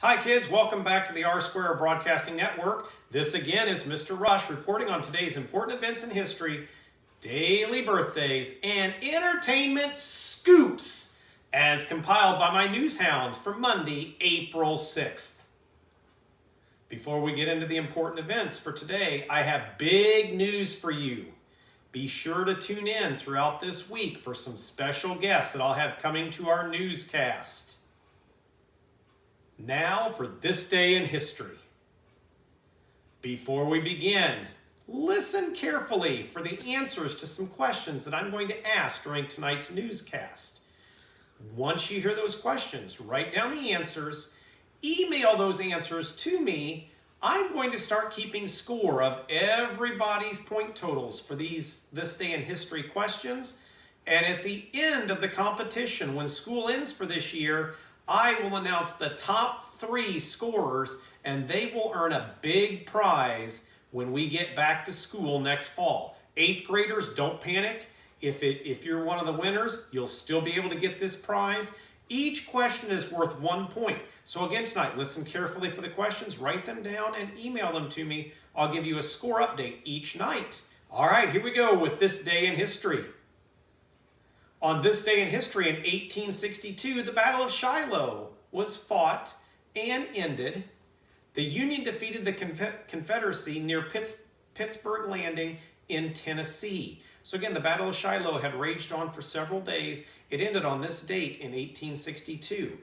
Hi kids, welcome back to the R-Square Broadcasting Network. This again is Mr. Rush reporting on today's important events in history, daily birthdays, and entertainment scoops as compiled by my news hounds for Monday, April 6th. Before we get into the important events for today, I have big news for you. Be sure to tune in throughout this week for some special guests that I'll have coming to our newscast. Now for this day in history. Before we begin, listen carefully for the answers to some questions that I'm going to ask during tonight's newscast. Once you hear those questions, write down the answers, email those answers to me. I'm going to start keeping score of everybody's point totals for this day in history questions. And at the end of the competition, when school ends for this year, I will announce the top 3 scorers, and they will earn a big prize when we get back to school next fall. 8th graders, don't panic. If you're one of the winners, you'll still be able to get this prize. Each question is worth 1 point. So again tonight, listen carefully for the questions, write them down, and email them to me. I'll give you a score update each night. All right, here we go with this day in history. On this day in history in 1862, the Battle of Shiloh was fought and ended. The Union defeated the Confederacy near Pittsburgh Landing in Tennessee. So again, the Battle of Shiloh had raged on for several days. It ended on this date in 1862.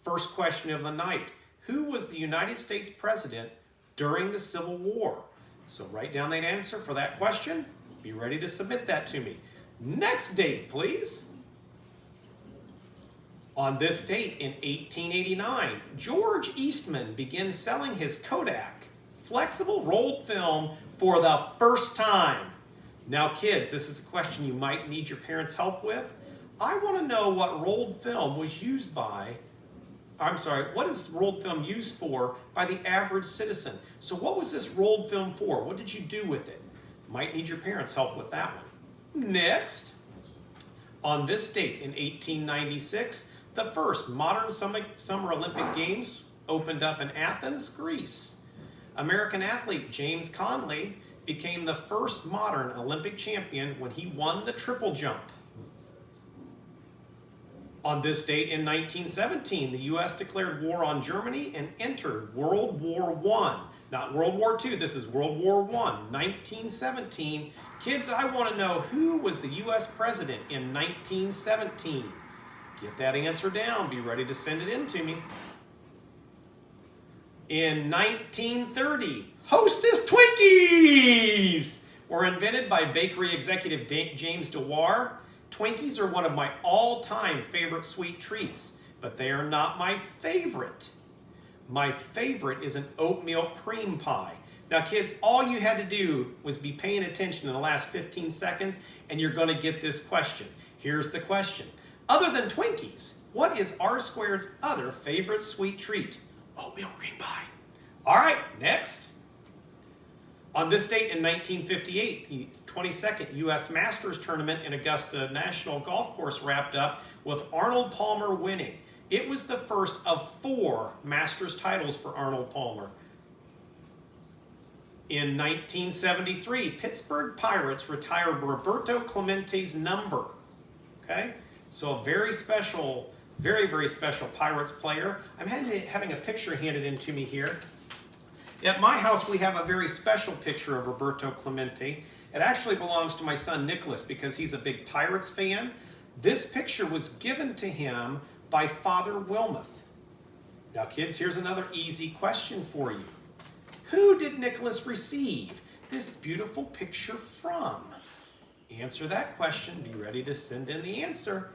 First question of the night: who was the United States president during the Civil War? So write down that answer for that question. Be ready to submit that to me. Next date, please. On this date in 1889, George Eastman began selling his Kodak flexible rolled film for the first time. Now kids, this is a question you might need your parents' help with. I want to know what rolled film was used by, what is rolled film used for by the average citizen? So what was this rolled film for? What did you do with it? Might need your parents' help with that one. Next, on this date in 1896, the first modern Summer Olympic Games opened up in Athens, Greece. American athlete James Conley became the first modern Olympic champion when he won the triple jump. On this date in 1917, the U.S. declared war on Germany and entered World War I. Not World War II, this is World War I, 1917. Kids, I want to know who was the U.S. president in 1917. Get that answer down. Be ready to send it in to me. In 1930, Hostess Twinkies were invented by bakery executive James Dewar. Twinkies are one of my all-time favorite sweet treats, but they are not my favorite. My favorite is an oatmeal cream pie. Now kids, all you had to do was be paying attention in the last 15 seconds and you're going to get this question. Here's the question. Other than Twinkies, what is R-Squared's other favorite sweet treat? Oatmeal cream pie. All right, next. On this date in 1958, the 22nd U.S. Masters Tournament in Augusta National Golf Course wrapped up with Arnold Palmer winning. It was the first of 4 Masters titles for Arnold Palmer. In 1973, Pittsburgh Pirates retired Roberto Clemente's number. Okay, so a very special, very, very special Pirates player. I'm having a picture handed in to me here. At my house, we have a very special picture of Roberto Clemente. It actually belongs to my son Nicholas because he's a big Pirates fan. This picture was given to him by Father Wilmoth. Now kids, here's another easy question for you. Who did Nicholas receive this beautiful picture from? Answer that question. Be ready to send in the answer.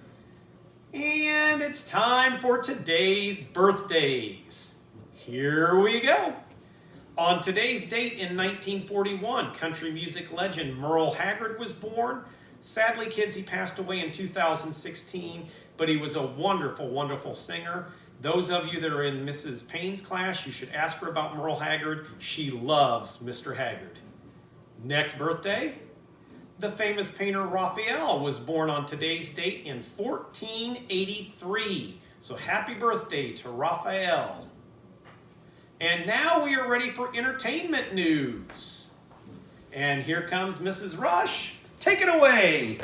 And it's time for today's birthdays. Here we go. On today's date in 1941, country music legend Merle Haggard was born. Sadly, kids, he passed away in 2016, but he was a wonderful, wonderful singer. Those of you that are in Mrs. Payne's class, you should ask her about Merle Haggard. She loves Mr. Haggard. Next birthday, the famous painter Raphael was born on today's date in 1483. So happy birthday to Raphael. And now we are ready for entertainment news. And here comes Mrs. Rush. Take it away.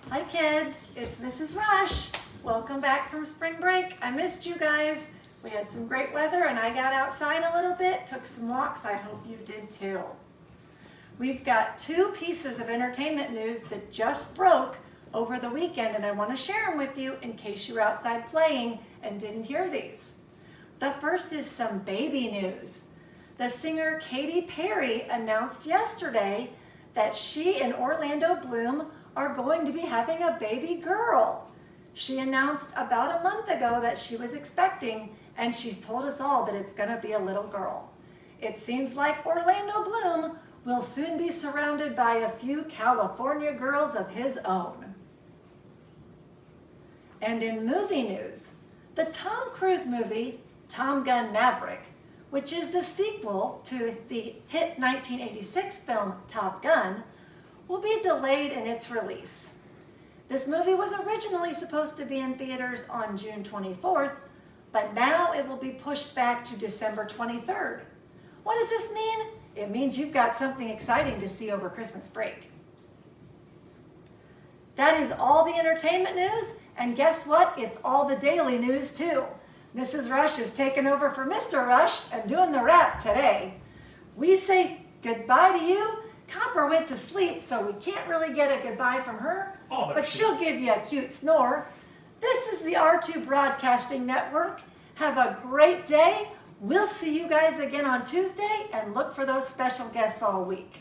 Hi kids, it's Mrs. Rush. Welcome back from spring break. I missed you guys. We had some great weather and I got outside a little bit, took some walks. I hope you did too. We've got 2 pieces of entertainment news that just broke over the weekend and I want to share them with you in case you were outside playing and didn't hear these. The first is some baby news. The singer Katy Perry announced yesterday that she and Orlando Bloom are going to be having a baby girl. She announced about a month ago that she was expecting, and she's told us all that it's going to be a little girl. It seems like Orlando Bloom will soon be surrounded by a few California girls of his own. And in movie news, the Tom Cruise movie Top Gun Maverick, which is the sequel to the hit 1986 film Top Gun, will be delayed in its release. This movie was originally supposed to be in theaters on June 24th, but now it will be pushed back to December 23rd. What does this mean? It means you've got something exciting to see over Christmas break. That is all the entertainment news, and guess what? It's all the daily news too. Mrs. Rush is taking over for Mr. Rush and doing the wrap today. We say goodbye to you. Copper went to sleep, so we can't really get a goodbye from her, but she'll give you a cute snore. This is the R2 Broadcasting Network. Have a great day. We'll see you guys again on Tuesday, and look for those special guests all week.